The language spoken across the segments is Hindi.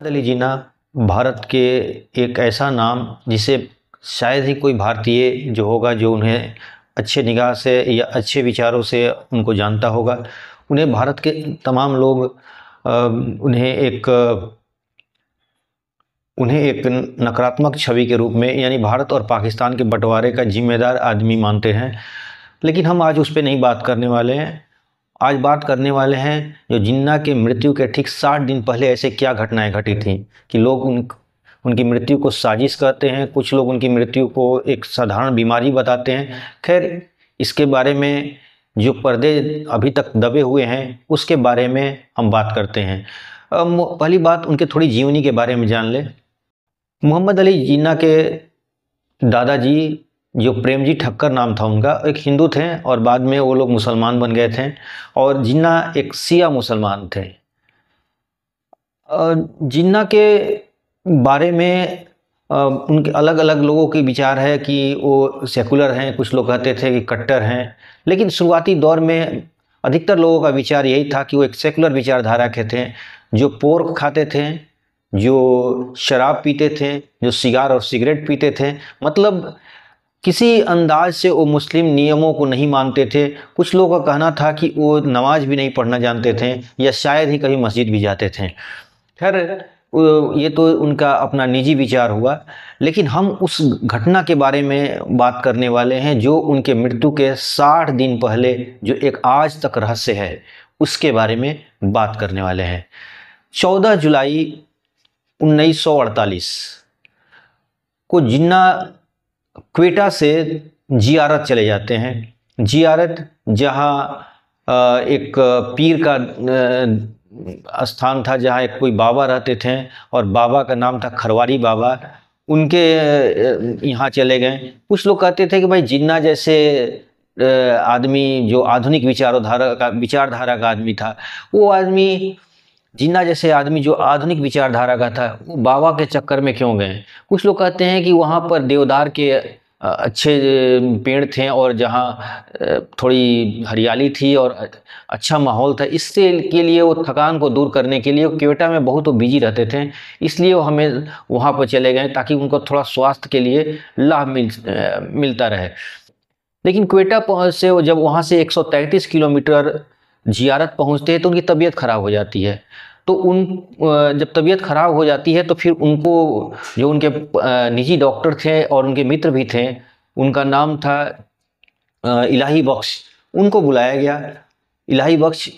अली जीना भारत के एक ऐसा नाम जिसे शायद ही कोई भारतीय जो होगा जो उन्हें अच्छे निगाह से या अच्छे विचारों से उनको जानता होगा। उन्हें भारत के तमाम लोग उन्हें एक नकारात्मक छवि के रूप में यानी भारत और पाकिस्तान के बंटवारे का जिम्मेदार आदमी मानते हैं। लेकिन हम आज उस पर नहीं बात करने वाले हैं। आज बात करने वाले हैं जो जिन्ना के मृत्यु के ठीक 60 दिन पहले ऐसे क्या घटनाएं घटी थी कि लोग उनकी मृत्यु को साजिश कहते हैं। कुछ लोग उनकी मृत्यु को एक साधारण बीमारी बताते हैं। खैर, इसके बारे में जो पर्दे अभी तक दबे हुए हैं उसके बारे में हम बात करते हैं। पहली बात उनके थोड़ी जीवनी के बारे में जान ले। मोहम्मद अली जिन्ना के दादाजी जो प्रेमजी ठक्कर नाम था उनका, एक हिंदू थे और बाद में वो लोग मुसलमान बन गए थे। और जिन्ना एक शिया मुसलमान थे। जिन्ना के बारे में उनके अलग अलग लोगों के विचार है कि वो सेकुलर हैं, कुछ लोग कहते थे कि कट्टर हैं। लेकिन शुरुआती दौर में अधिकतर लोगों का विचार यही था कि वो एक सेकुलर विचारधारा के थे, जो पोर्क खाते थे, जो शराब पीते थे, जो सिगार और सिगरेट पीते थे। मतलब किसी अंदाज से वो मुस्लिम नियमों को नहीं मानते थे। कुछ लोगों का कहना था कि वो नमाज भी नहीं पढ़ना जानते थे या शायद ही कभी मस्जिद भी जाते थे। खैर, ये तो उनका अपना निजी विचार हुआ। लेकिन हम उस घटना के बारे में बात करने वाले हैं जो उनके मृत्यु के 60 दिन पहले, जो एक आज तक रहस्य है, उसके बारे में बात करने वाले हैं। 14 जुलाई 1948 को जिन्ना क्वेटा से जियारत चले जाते हैं। जियारत जहाँ एक पीर का स्थान था, जहाँ एक कोई बाबा रहते थे और बाबा का नाम था खरवारी बाबा। उनके यहाँ चले गए। कुछ लोग कहते थे कि भाई जिन्ना जैसे आदमी जो आधुनिक विचारधारा का आदमी था, वो आदमी जिन्ना जैसे आदमी जो आधुनिक विचारधारा का था, वो बाबा के चक्कर में क्यों गए। कुछ लोग कहते हैं कि वहाँ पर देवदार के अच्छे पेड़ थे और जहाँ थोड़ी हरियाली थी और अच्छा माहौल था, इससे के लिए वो थकान को दूर करने के लिए क्वेटा में बहुत बिजी रहते थे, इसलिए वो हमें वहाँ पर चले गए ताकि उनको थोड़ा स्वास्थ्य के लिए लाभ मिलता रहे। लेकिन क्वेटा से जब वहाँ से 133 किलोमीटर जियारत पहुँचते हैं तो उनकी तबीयत खराब हो जाती है। तो जब तबीयत खराब हो जाती है तो फिर उनको जो उनके निजी डॉक्टर थे और उनके मित्र भी थे, उनका नाम था इलाही बख्श, उनको बुलाया गया। इलाही बख्श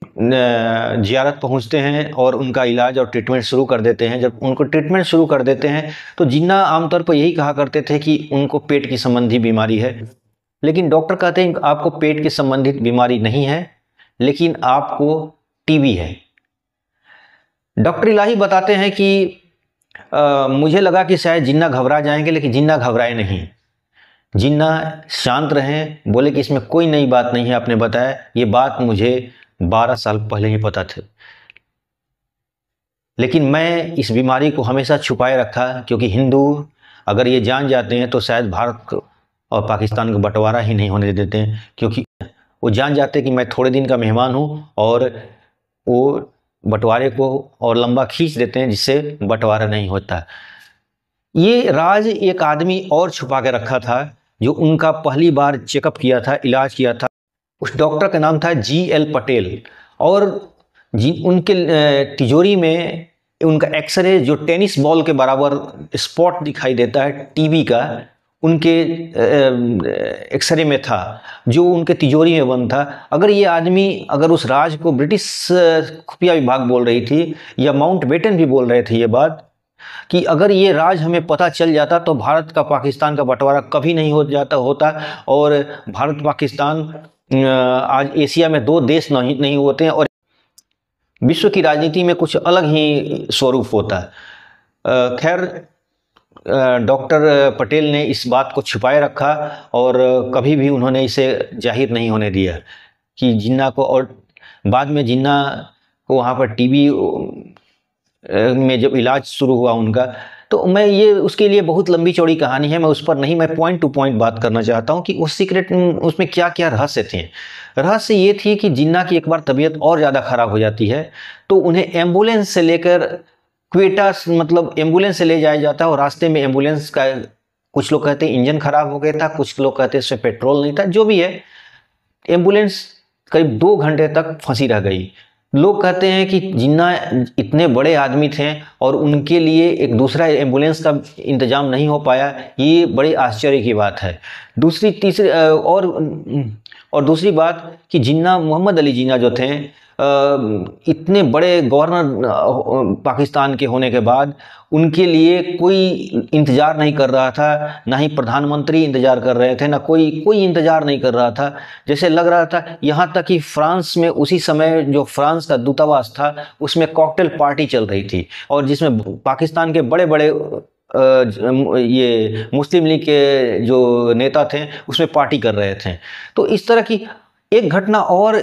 जियारत पहुंचते हैं और उनका इलाज और ट्रीटमेंट शुरू कर देते हैं। जब उनको ट्रीटमेंट शुरू कर देते हैं तो जिन्ना आमतौर पर यही कहा करते थे कि उनको पेट की संबंधी बीमारी है। लेकिन डॉक्टर कहते हैं आपको पेट की संबंधित बीमारी नहीं है, लेकिन आपको टीबी है। डॉक्टर इलाही बताते हैं कि मुझे लगा कि शायद जिन्ना घबरा जाएंगे, लेकिन जिन्ना घबराए नहीं। जिन्ना शांत रहें, बोले कि इसमें कोई नई बात नहीं है, आपने बताया ये बात मुझे 12 साल पहले ही पता था, लेकिन मैं इस बीमारी को हमेशा छुपाए रखा, क्योंकि हिंदू अगर ये जान जाते हैं तो शायद भारत और पाकिस्तान का बंटवारा ही नहीं होने देते हैं, क्योंकि वो जान जाते कि मैं थोड़े दिन का मेहमान हूँ और वो बंटवारे को और लंबा खींच देते हैं, जिससे बंटवारा नहीं होता। ये राज एक आदमी और छुपा के रखा था जो उनका पहली बार चेकअप किया था, इलाज किया था। उस डॉक्टर का नाम था GL पटेल। और उनके तिजोरी में उनका एक्सरे जो टेनिस बॉल के बराबर स्पॉट दिखाई देता है टीबी का, उनके एक्सरे में था, जो उनके तिजोरी में बंद था। अगर ये आदमी, अगर उस राज को ब्रिटिश खुफिया विभाग बोल रही थी या माउंटबेटन भी बोल रहे थे ये बात, कि अगर ये राज हमें पता चल जाता तो भारत का पाकिस्तान का बंटवारा कभी नहीं होता और भारत पाकिस्तान आज एशिया में 2 देश नहीं होते हैं और विश्व की राजनीति में कुछ अलग ही स्वरूप होता है। खैर, डॉक्टर पटेल ने इस बात को छिपाए रखा और कभी भी उन्होंने इसे जाहिर नहीं होने दिया कि जिन्ना को। और बाद में जिन्ना को वहाँ पर टीबी में जब इलाज शुरू हुआ उनका, तो मैं ये उसके लिए बहुत लंबी चौड़ी कहानी है, मैं उस पर नहीं, मैं पॉइंट टू पॉइंट बात करना चाहता हूँ कि उस सीक्रेट उसमें क्या क्या रहस्य थे। रहस्य ये थी कि जिन्ना की एक बार तबीयत और ज़्यादा ख़राब हो जाती है तो उन्हें एम्बुलेंस से लेकर क्वेटा मतलब एम्बुलेंस से ले जाया जाता है, और रास्ते में एम्बुलेंस का कुछ लोग कहते हैं इंजन खराब हो गया था, कुछ लोग कहते हैं इसमें पेट्रोल नहीं था, जो भी है एम्बुलेंस करीब 2 घंटे तक फंसी रह गई। लोग कहते हैं कि जिन्ना इतने बड़े आदमी थे और उनके लिए एक दूसरा एम्बुलेंस का इंतजाम नहीं हो पाया, ये बड़ी आश्चर्य की बात है। तीसरी और दूसरी बात कि जिन्ना मोहम्मद अली जिन्ना जो थे, इतने बड़े गवर्नर पाकिस्तान के होने के बाद उनके लिए कोई इंतज़ार नहीं कर रहा था, ना ही प्रधानमंत्री इंतज़ार कर रहे थे, ना कोई इंतज़ार नहीं कर रहा था। जैसे लग रहा था, यहाँ तक कि फ्रांस में उसी समय जो फ्रांस का दूतावास था उसमें कॉकटेल पार्टी चल रही थी, और जिसमें पाकिस्तान के बड़े बड़े ये मुस्लिम लीग के जो नेता थे उसमें पार्टी कर रहे थे। तो इस तरह की एक घटना और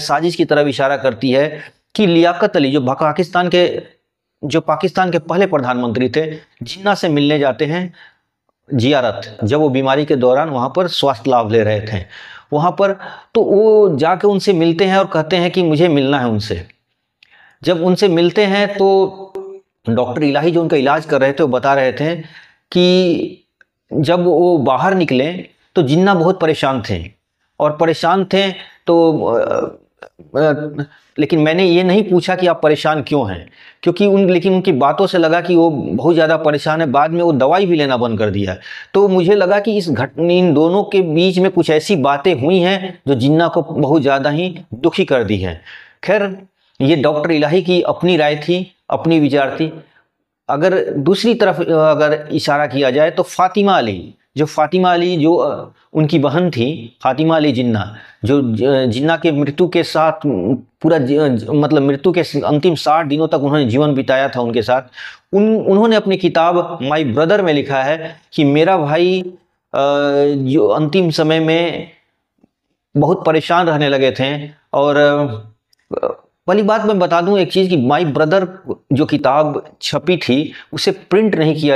साजिश की तरफ इशारा करती है कि लियाकत अली जो पाकिस्तान के पहले प्रधानमंत्री थे, जिन्ना से मिलने जाते हैं जियारत, जब वो बीमारी के दौरान वहाँ पर स्वास्थ्य लाभ ले रहे थे वहाँ पर, तो वो जाके उनसे मिलते हैं और कहते हैं कि मुझे मिलना है उनसे। जब उनसे मिलते हैं तो डॉक्टर इलाही जो उनका इलाज कर रहे थे वो बता रहे थे कि जब वो बाहर निकले तो जिन्ना बहुत परेशान थे, और परेशान थे तो लेकिन मैंने ये नहीं पूछा कि आप परेशान क्यों हैं, क्योंकि लेकिन उनकी बातों से लगा कि वो बहुत ज़्यादा परेशान है। बाद में वो दवाई भी लेना बंद कर दिया। तो मुझे लगा कि इन दोनों के बीच में कुछ ऐसी बातें हुई हैं जो जिन्ना को बहुत ज़्यादा ही दुखी कर दी हैं। खैर, ये डॉक्टर इलाही की अपनी राय थी, अपनी विचार थी। अगर दूसरी तरफ अगर इशारा किया जाए तो फातिमा अली जो उनकी बहन थी, फातिमा अली जिन्ना, जो जिन्ना के मृत्यु के साथ पूरा मतलब मृत्यु के अंतिम 60 दिनों तक उन्होंने जीवन बिताया था उनके साथ। उन्होंने अपनी किताब माय ब्रदर में लिखा है कि मेरा भाई जो अंतिम समय में बहुत परेशान रहने लगे थे। और पहली बात मैं बता दूं एक चीज़ कि माय ब्रदर जो किताब छपी थी उसे प्रिंट नहीं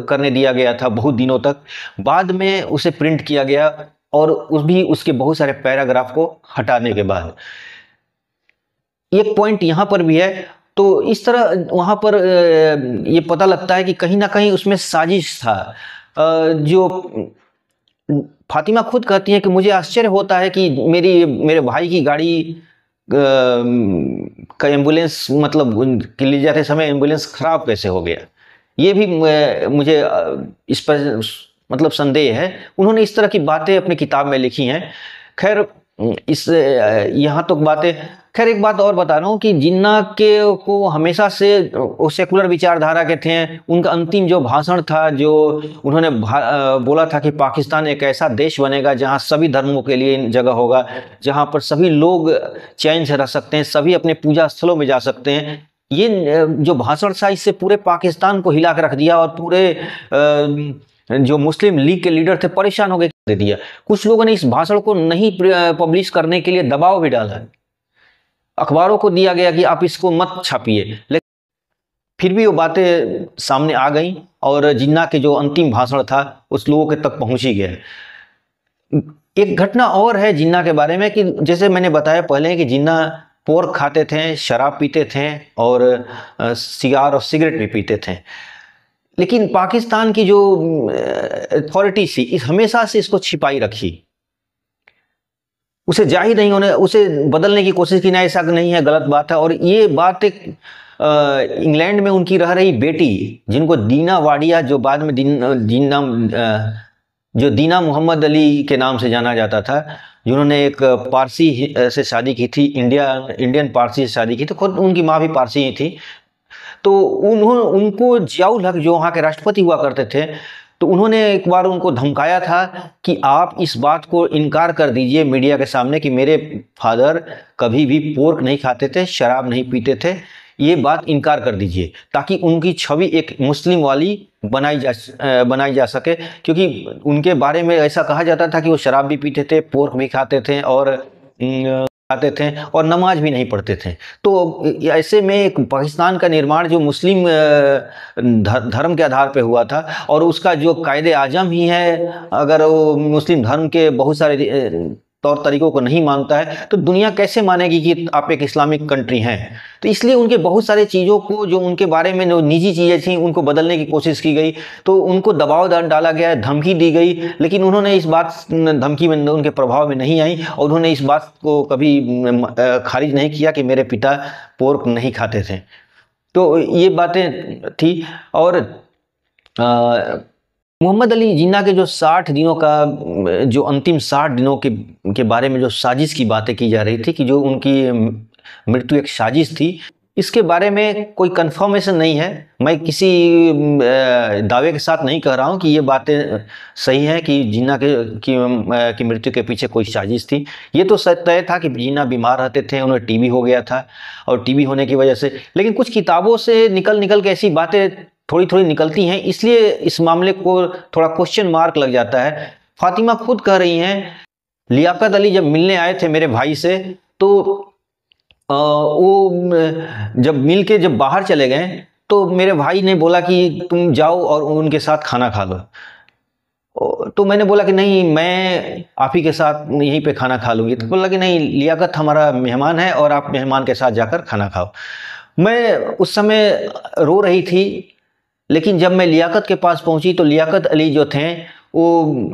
करने दिया गया था बहुत दिनों तक। बाद में उसे प्रिंट किया गया, और उसके बहुत सारे पैराग्राफ को हटाने के बाद। एक पॉइंट यहाँ पर भी है। तो इस तरह वहाँ पर ये पता लगता है कि कहीं ना कहीं उसमें साजिश था। जो फातिमा खुद कहती है कि मुझे आश्चर्य होता है कि मेरे भाई की गाड़ी का एम्बुलेंस मतलब ले जाते समय एम्बुलेंस खराब कैसे हो गया। ये भी मुझे इस पर मतलब संदेह है। उन्होंने इस तरह की बातें अपनी किताब में लिखी हैं। खैर, यहाँ तक बातें। खैर, एक बात और बता रहा हूँ कि जिन्ना के को हमेशा से वो सेकुलर विचारधारा के थे। उनका अंतिम जो भाषण था, जो उन्होंने बोला था कि पाकिस्तान एक ऐसा देश बनेगा जहाँ सभी धर्मों के लिए जगह होगा, जहाँ पर सभी लोग चैन से रह सकते हैं, सभी अपने पूजा स्थलों में जा सकते हैं। ये जो भाषण था इससे पूरे पाकिस्तान को हिला कर रख दिया, और पूरे जो मुस्लिम लीग के लीडर थे परेशान हो गए, दे दिया। कुछ लोगों ने इस भाषण को नहीं पब्लिश करने के लिए दबाव भी डाला, अखबारों को दिया गया कि आप इसको मत छापिए, लेकिन फिर भी वो बातें सामने आ गई और जिन्ना के जो अंतिम भाषण था उस लोगों के तक पहुंच ही गया। एक घटना और है जिन्ना के बारे में कि जैसे मैंने बताया पहले कि जिन्ना पोर्क खाते थे, शराब पीते थे और सिगार और सिगरेट भी पीते थे, लेकिन पाकिस्तान की जो अथॉरिटी थी इस हमेशा से इसको छिपाई रखी, उसे जाहिर नहीं होने, उसे बदलने की कोशिश की, ना ऐसा नहीं है, गलत बात है। और ये बात एक इंग्लैंड में उनकी रह रही बेटी, जिनको दीना वाडिया, जो बाद में दीना मोहम्मद अली के नाम से जाना जाता था, जिन्होंने एक पारसी से शादी की थी, इंडियन पारसी से शादी की थी, खुद उनकी माँ भी पारसी ही थी। तो उनको जियाउल हक जो वहाँ के राष्ट्रपति हुआ करते थे, तो उन्होंने एक बार उनको धमकाया था कि आप इस बात को इनकार कर दीजिए मीडिया के सामने कि मेरे फादर कभी भी पोर्क नहीं खाते थे, शराब नहीं पीते थे, ये बात इनकार कर दीजिए, ताकि उनकी छवि एक मुस्लिम वाली बनाई जा सके। क्योंकि उनके बारे में ऐसा कहा जाता था कि वो शराब भी पीते थे, पोर्क भी खाते थे और खाते थे और नमाज भी नहीं पढ़ते थे। तो ऐसे में एक पाकिस्तान का निर्माण जो मुस्लिम धर्म के आधार पे हुआ था, और उसका जो कायदे आजम ही है, अगर वो मुस्लिम धर्म के बहुत सारे तौर तरीकों को नहीं मानता है तो दुनिया कैसे मानेगी कि आप एक इस्लामिक कंट्री हैं। तो इसलिए उनके बहुत सारे चीज़ों को, जो उनके बारे में जो निजी चीज़ें थी, उनको बदलने की कोशिश की गई, तो उनको दबाव डाला गया, धमकी दी गई, लेकिन उन्होंने इस बात, धमकी में उनके प्रभाव में नहीं आई और उन्होंने इस बात को कभी खारिज नहीं किया कि मेरे पिता पोर्क नहीं खाते थे। तो ये बातें थी। और मोहम्मद अली जिन्ना के जो 60 दिनों का, जो अंतिम 60 दिनों के बारे में जो साजिश की बातें की जा रही थी कि जो उनकी मृत्यु एक साजिश थी, इसके बारे में कोई कंफर्मेशन नहीं है। मैं किसी दावे के साथ नहीं कह रहा हूं कि ये बातें सही हैं कि जिन्ना की मृत्यु के पीछे कोई साजिश थी। ये तो तय था कि जिन्ना बीमार रहते थे, उन्हें टीबी हो गया था और टीबी होने की वजह से, लेकिन कुछ किताबों से निकल के ऐसी बातें थोड़ी थोड़ी निकलती हैं, इसलिए इस मामले को थोड़ा क्वेश्चन मार्क लग जाता है। फातिमा खुद कह रही हैं, लियाकत अली जब मिलने आए थे मेरे भाई से, तो वो जब मिल के जब बाहर चले गए तो मेरे भाई ने बोला कि तुम जाओ और उनके साथ खाना खा लो। तो मैंने बोला कि नहीं, मैं आप ही के साथ यहीं पे खाना खा लूँगी। तो बोला कि नहीं, लियाकत हमारा मेहमान है और आप मेहमान के साथ जाकर खाना खाओ। मैं उस समय रो रही थी, लेकिन जब मैं लियाकत के पास पहुंची तो लियाकत अली जो थे वो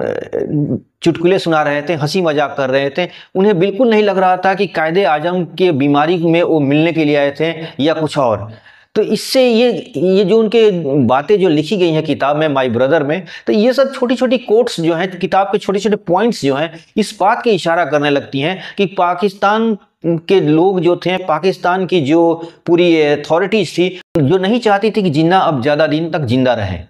चुटकुले सुना रहे थे, हंसी मजाक कर रहे थे। उन्हें बिल्कुल नहीं लग रहा था कि कायदे आजम के बीमारी में वो मिलने के लिए आए थे या कुछ और। तो इससे ये जो उनके बातें जो लिखी गई हैं किताब में, माय ब्रदर में, तो ये सब छोटी छोटी कोट्स जो हैं, किताब के छोटे छोटे पॉइंट्स जो हैं, इस बात की इशारा करने लगती हैं कि पाकिस्तान के लोग जो थे, पाकिस्तान की जो पूरी अथॉरिटीज थी, जो नहीं चाहती थी कि जिन्ना अब ज़्यादा दिन तक जिंदा रहें।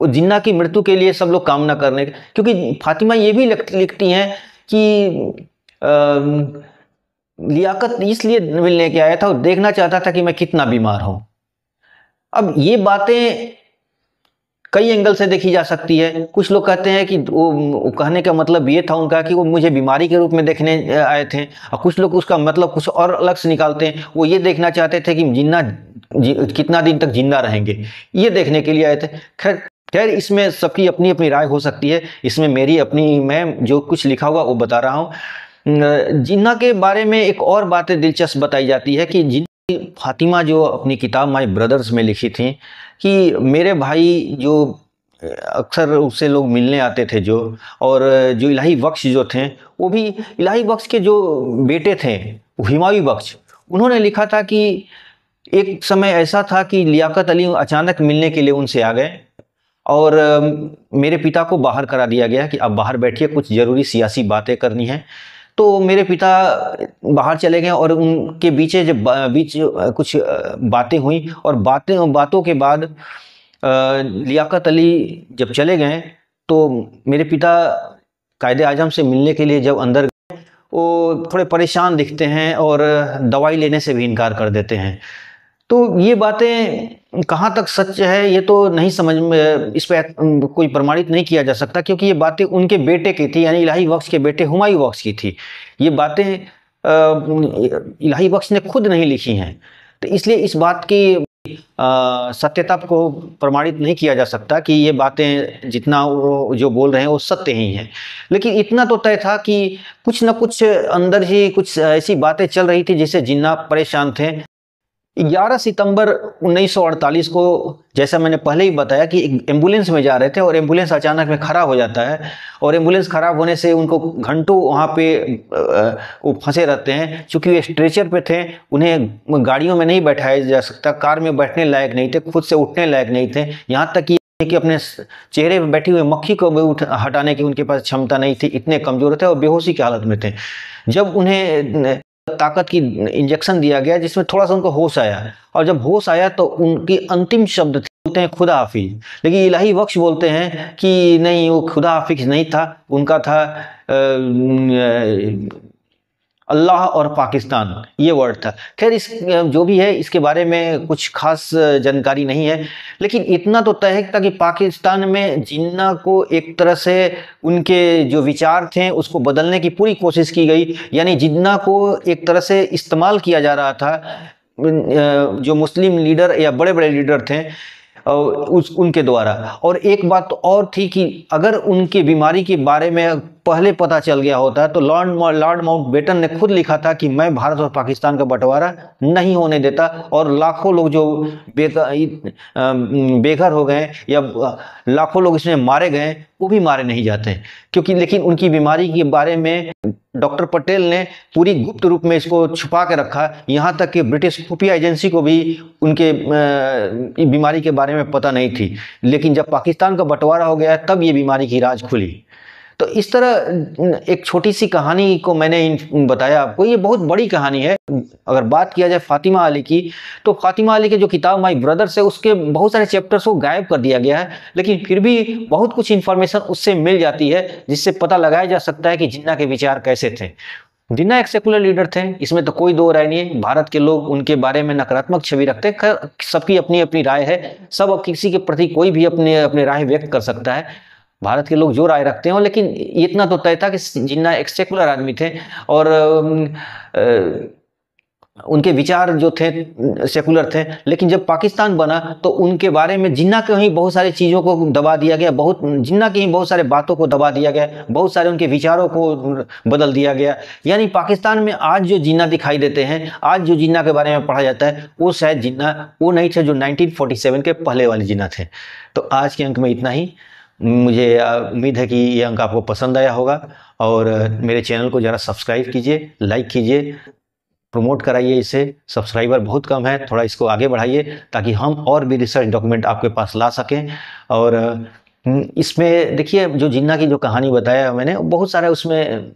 वो जिन्ना की मृत्यु के लिए सब लोग कामना करने, क्योंकि फातिमा ये भी लिखती हैं कि लियाकत इसलिए मिलने के आया था और देखना चाहता था कि मैं कितना बीमार हूं। अब ये बातें कई एंगल से देखी जा सकती है। कुछ लोग कहते हैं कि वो कहने का मतलब ये था उनका कि वो मुझे बीमारी के रूप में देखने आए थे, और कुछ लोग उसका मतलब कुछ और अलग से निकालते हैं। वो ये देखना चाहते थे कि जिन्ना कितना दिन तक जिंदा रहेंगे, ये देखने के लिए आए थे। खैर इसमें सबकी अपनी अपनी राय हो सकती है। इसमें मेरी अपनी, मैं जो कुछ लिखा हुआ वो बता रहा हूँ। जिन्ना के बारे में एक और बातें दिलचस्प बताई जाती है कि फातिमा जो अपनी किताब माय ब्रदर्स में लिखी थी कि मेरे भाई जो अक्सर उससे लोग मिलने आते थे जो, और जो इलाही बख्श जो थे, वो भी इलाही बख्श के जो बेटे थे हुमायूं बख्श, उन्होंने लिखा था कि एक समय ऐसा था कि लियाकत अली अचानक मिलने के लिए उनसे आ गए और मेरे पिता को बाहर करा दिया गया कि आप बाहर बैठिए, कुछ ज़रूरी सियासी बातें करनी है। तो मेरे पिता बाहर चले गए और उनके बीच कुछ बातें हुई, और बातों के बाद लियाकत अली जब चले गए तो मेरे पिता कायदे आजम से मिलने के लिए जब अंदर गए, वो थोड़े परेशान दिखते हैं और दवाई लेने से भी इनकार कर देते हैं। तो ये बातें कहाँ तक सच है ये तो नहीं समझ में, इस पर कोई प्रमाणित नहीं किया जा सकता, क्योंकि ये बातें उनके बेटे की थी, यानी इलाही बख्श के बेटे हुमायूं बख्श की थी। ये बातें इलाही बख्श ने खुद नहीं लिखी हैं, तो इसलिए इस बात की सत्यता को प्रमाणित नहीं किया जा सकता कि ये बातें जितना वो जो बोल रहे हैं वो सत्य ही हैं। लेकिन इतना तो तय था कि कुछ न कुछ अंदर ही कुछ ऐसी बातें चल रही थी जिससे जिन्ना परेशान थे। 11 सितंबर 1948 को, जैसा मैंने पहले ही बताया, कि एक एम्बुलेंस में जा रहे थे और एम्बुलेंस अचानक में खराब हो जाता है, और एम्बुलेंस खराब होने से उनको घंटों वहाँ पे वो फंसे रहते हैं। चूँकि वे स्ट्रेचर पे थे, उन्हें गाड़ियों में नहीं बैठाया जा सकता, कार में बैठने लायक नहीं थे, खुद से उठने लायक नहीं थे, यहाँ तक कि अपने चेहरे पर बैठी हुई मक्खी को भी हटाने की उनके पास क्षमता नहीं थी, इतने कमज़ोर थे और बेहोशी की हालत में थे। जब उन्हें ताकत की इंजेक्शन दिया गया जिसमें थोड़ा सा उनको होश आया, और जब होश आया तो उनकी अंतिम शब्द थे, बोलते हैं खुदा हाफिज। लेकिन इलाही बख्श बोलते हैं कि नहीं, वो खुदा हाफिज नहीं था, उनका था अल्लाह और पाकिस्तान, ये वर्ड था। खैर इस जो भी है इसके बारे में कुछ खास जानकारी नहीं है, लेकिन इतना तो तय है कि पाकिस्तान में जिन्ना को एक तरह से उनके जो विचार थे उसको बदलने की पूरी कोशिश की गई, यानी जिन्ना को एक तरह से इस्तेमाल किया जा रहा था जो मुस्लिम लीडर या बड़े बड़े लीडर थे उनके द्वारा। और एक बात तो और थी कि अगर उनकी बीमारी के बारे में पहले पता चल गया होता तो लॉर्ड माउंटबेटन ने खुद लिखा था कि मैं भारत और पाकिस्तान का बंटवारा नहीं होने देता, और लाखों लोग जो बेघर हो गए या लाखों लोग इसमें मारे गए वो भी मारे नहीं जाते, क्योंकि लेकिन उनकी बीमारी के बारे में डॉक्टर पटेल ने पूरी गुप्त रूप में इसको छुपा के रखा। यहाँ तक कि ब्रिटिश खुफिया एजेंसी को भी उनके बीमारी के बारे में पता नहीं थी, लेकिन जब पाकिस्तान का बंटवारा हो गया तब ये बीमारी की राज खुली। तो इस तरह एक छोटी सी कहानी को मैंने बताया आपको। ये बहुत बड़ी कहानी है। अगर बात किया जाए फातिमा अली की, तो फातिमा अली के जो किताब माई ब्रदर्स है उसके बहुत सारे चैप्टर्स को गायब कर दिया गया है, लेकिन फिर भी बहुत कुछ इन्फॉर्मेशन उससे मिल जाती है जिससे पता लगाया जा सकता है कि जिन्ना के विचार कैसे थे। जिन्ना एक सेकुलर लीडर थे, इसमें तो कोई दो राय नहीं है। भारत के लोग उनके बारे में नकारात्मक छवि रखते हैं, सबकी अपनी अपनी राय है, सब किसी के प्रति कोई भी अपने राय व्यक्त कर सकता है। भारत के लोग जो राय रखते हो, लेकिन इतना तो तय था कि जिन्ना एक सेकुलर आदमी थे और उनके विचार जो थे सेकुलर थे। लेकिन जब पाकिस्तान बना तो उनके बारे में जिन्ना के ही बहुत सारी चीज़ों को दबा दिया गया, जिन्ना की ही बहुत सारे बातों को दबा दिया गया, बहुत सारे उनके विचारों को बदल दिया गया। यानी पाकिस्तान में आज जो जिन्ना दिखाई देते हैं, आज जो जिन्ना के बारे में पढ़ा जाता है, वो शायद जिन्ना वो नहीं थे जो 1947 के पहले वाले जिन्ना थे। तो आज के अंक में इतना ही। मुझे उम्मीद है कि ये अंक आपको पसंद आया होगा, और मेरे चैनल को ज़रा सब्सक्राइब कीजिए, लाइक कीजिए, प्रमोट कराइए इसे। सब्सक्राइबर बहुत कम है, थोड़ा इसको आगे बढ़ाइए ताकि हम और भी रिसर्च डॉक्यूमेंट आपके पास ला सकें। और इसमें देखिए जो जिन्ना की जो कहानी बताया मैंने, बहुत सारा उसमें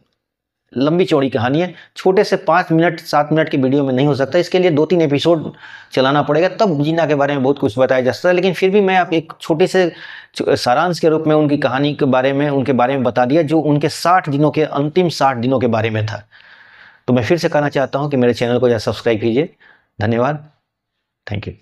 लंबी चौड़ी कहानी है, छोटे से 5 मिनट 7 मिनट के वीडियो में नहीं हो सकता। इसके लिए 2-3 एपिसोड चलाना पड़ेगा, तब जिन्ना के बारे में बहुत कुछ बताया जा सकता है। लेकिन फिर भी मैं आप एक छोटे से सारांश के रूप में उनकी कहानी के बारे में, उनके बारे में बता दिया, जो उनके 60 दिनों के अंतिम 60 दिनों के बारे में था। तो मैं फिर से कहना चाहता हूँ कि मेरे चैनल को सब्सक्राइब कीजिए। धन्यवाद, थैंक यू।